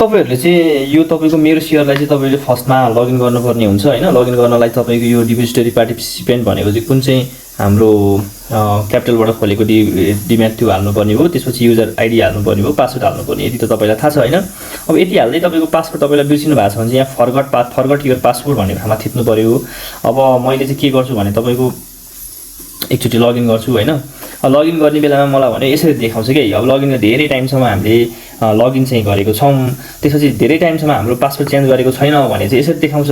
तपाईहरुले चाहिँ यो तपाईको मेरो शेयरलाई चाहिँ तपाईले फर्स्टमा लगइन गर्नुपर्ने हुन्छ हैन। लगइन गर्नलाई तपाईको यो डिपोजिटरी पार्टिसिपेन्ट भनेको चाहिँ कुन चाहिँ हाम्रो क्यापिटलबाट खोलेको डिम्याट त्यो हाल्नुपर्ने हो। त्यसपछि युजर आइडी हाल्नुपर्ने हो, पासवर्ड हाल्नुपर्ने, यति त तपाईलाई थाहा छ हैन। अब यति हाल्दै तपाईको पासवर्ड तपाईलाई बिर्सिनु भएको छ भने चाहिँ यहाँ फरगट युर पासवर्ड भन्ने ठाउँमा थिच्नु पर्यो। अब मैले चाहिँ के गर्छु भने तपाईको एकचोटि लगइन गर्छु हैन। लगइन गर्ने बेलामा मलाई भने यसरी देखाउँछ के अब लगइन धेरै टाइमसम्म हामीले लगइन चाहिँ गरेको छौं, त्यसपछि धेरै टाइमसम्म हाम्रो पासवर्ड चेन्ज गरेको छैन भने चाहिँ यसरी देखाउँछ।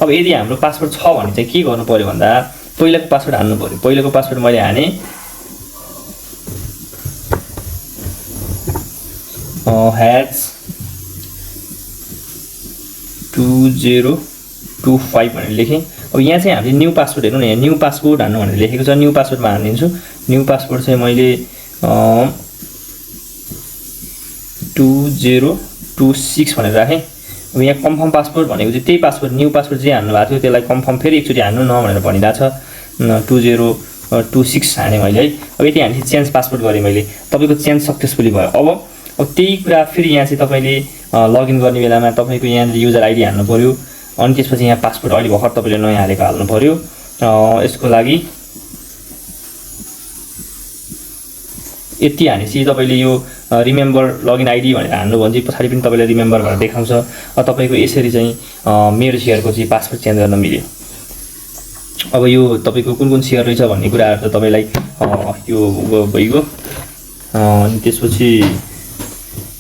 अब यदि हाम्रो पासवर्ड छ भने चाहिँ के गर्नु पर्यो भन्दा पहिलाको पासवर्ड हाल्नु पर्यो। पहिलाको पासवर्ड मैले हाने #2025 भनेर लेखेँ। अब यहाँ चाहिँ हामीले न्यू पासवर्ड हेर्नु न, यहाँ न्यू पासवर्ड हान्नु भनेर लेखेको छ। न्यू पासवर्डमा हानिदिन्छु। न्यू पासवर्ड चाहिँ मैले 2026 भनेर राखेँ। अब यहाँ कन्फर्म पासवर्ड भनेको चाहिँ त्यही पासवर्ड न्यू पासवर्ड चाहिँ हान्नु भएको थियो, त्यसलाई कन्फर्म फेरि एकचोटि हान्नु न भनेर भनिरहेछ। 2026 हाने मैले है। अब यति हानेपछि चेन्ज पासवर्ड गरेँ मैले, तपाईको चेन्ज सक्सेसफुली भयो। अब त्यही कुरा फेरि यहाँ चाहिँ तपाईले लगइन गर्ने बेलामा तपाईको यहाँ युजर आइडी हाल्नु पर्यो, अनि त्यसपछि यहाँ पासवर्ड अहिले भर्खर तपाईले नयाँ हालेको हाल्नु पर्यो। यसको लागि यति हानेपछि तपाईले यो रिमेम्बर लगइन आइडी भनेर हाल्नु भने चाहिँ पछाडि पनि तपाईलाई रिमेम्बर भनेर देखाउँछ। तपाईको यसरी चाहिँ मेरो शेयरको चाहिँ पासवर्ड चेन्ज गर्न मिल्यो। अब यो तपाईको कुन कुन शेयर रहेछ भन्ने कुराहरु त तपाईलाई यो भइगयो। अनि त्यसपछि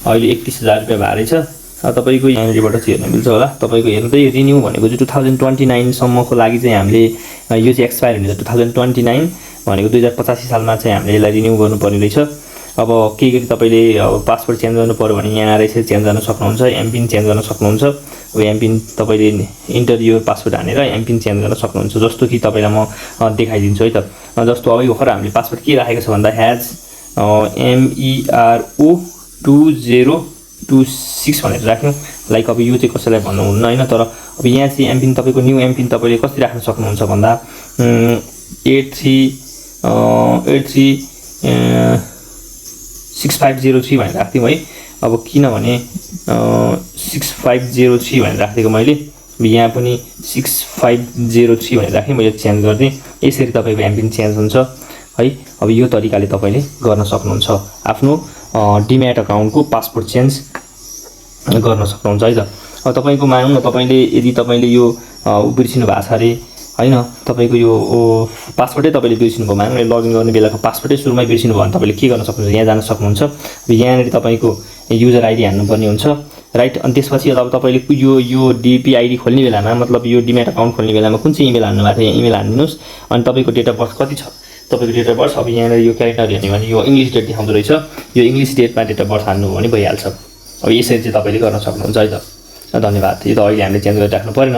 अहिले 31,000 रुपैयाँ भए रहेछ। तपाईको यहाँनिरबाट चाहिँ हेर्न मिल्छ होला। तपाईको हेर्दै रिन्यू भनेको चाहिँ 2029 सम्मको लागि चाहिँ हामीले यो चाहिँ एक्सपायर हुने 2029 भनेको 2085 सालमा चाहिँ हामीले यसलाई रिन्यू गर्नुपर्ने रहेछ। अब के गरी तपाईले पासवर्ड चेन्ज गर्नु पर्यो भने यहाँ आएर यसरी चेन्ज गर्न सक्नुहुन्छ, एमपिन चेन्ज गर्न सक्नुहुन्छ। अब एमपिन तपाईले इन्टर योर पासवर्ड हानेर एमपिन चेन्ज गर्न सक्नुहुन्छ। जस्तो कि तपाईलाई म देखाइदिन्छु है त। जस्तो अब भर्खर हामीले पासवर्ड के राखेको छ भन्दा MERO2026 भनेर राख्यौं। लाइक अब यो चाहिँ कसैलाई भन्नुहुन्न हैन, तर अब यहाँ चाहिँ एमपिन तपाईको न्यू एमपिन तपाईले कसरी राख्न सक्नुहुन्छ भन्दा 836503 भनेर राख्दियौ है। अब किनभने 6503 भनेर राखेको मैले, यहाँ पनि 6503 भनेर राखेँ मैले, चेन्ज गर्दै यसरी तपाईको एमपिन चेन्ज हुन्छ है। अब यो तरिकाले तपाईले गर्न सक्नुहुन्छ, आफ्नो डिम्याट अकाउन्टको पासवर्ड चेन्ज गर्न सक्नुहुन्छ है त। अब तपाईको मानौँ न तपाईले यदि तपाईले यो बिर्सिनु भएको छ अरे हैन, तपाईको यो पासवर्डै तपाईले बिर्सिनु भयो, मानौँ लगइन गर्ने बेलाको पासवर्डै सुरुमै बिर्सिनु भयो भने तपाईले के गर्न सक्नुहुन्छ, यहाँ जान सक्नुहुन्छ। अब यहाँनिर तपाईको युजर आइडी हाल्नुपर्ने हुन्छ राइट। अनि त्यसपछि अब तपाईले यो डिपी आइडी खोल्ने बेलामा, मतलब यो डिम्याट अकाउन्ट खोल्ने बेलामा कुन चाहिँ इमेल हाल्नु भएको छ यहाँ इमेल हाल्दिनुस्। अनि तपाईको डेट अफ बर्थ कति छ, तपाईको डेट अफ बर्थ अब यहाँनिर यो क्यालेन्डर हेर्ने भने यो इंग्लिश डेट देखाउँदो रहेछ, यो इंग्लिश डेटमा डेट अफ बर्थ हाल्नु भने भइहाल्छ। अब यसरी चाहिँ तपाईले गर्न सक्नुहुन्छ है त। धन्यवाद। यो त अहिले हामीले चेन्ज गरिराख्नु परेन।